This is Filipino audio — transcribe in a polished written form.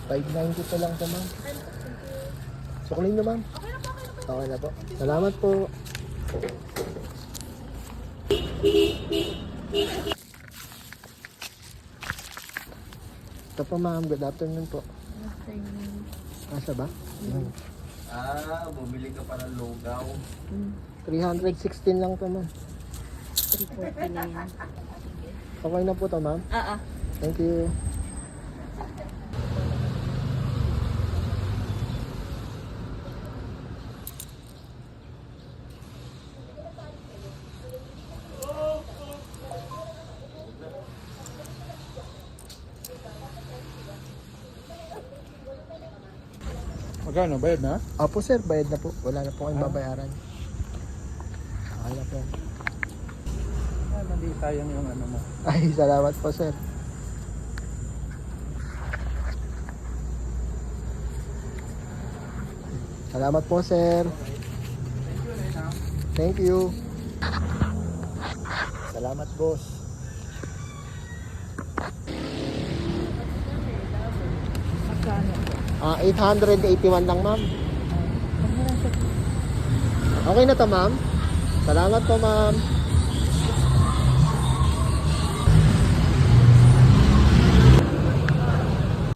590 pa lang po, ma'am. Sukulin nyo, ma'am. Okay na po. Salamat po. Ito po, ma'am. Good afternoon po. Asa ba? Bumili ka pa ng lugaw. 316 lang po, ma'am. 340 na yan. Okay na po to, ma'am. Thank you. Magkano? Bayad na? Opo, sir. Bayad na po. Wala na po kayong babayaran. Okay na po. Hindi sayang yung ano mo. Ay, salamat po, sir. Salamat po, sir. Thank you. Salamat, boss. Magkano? 881 lang, ma'am. Okay na to, ma'am. Salamat po, ma'am.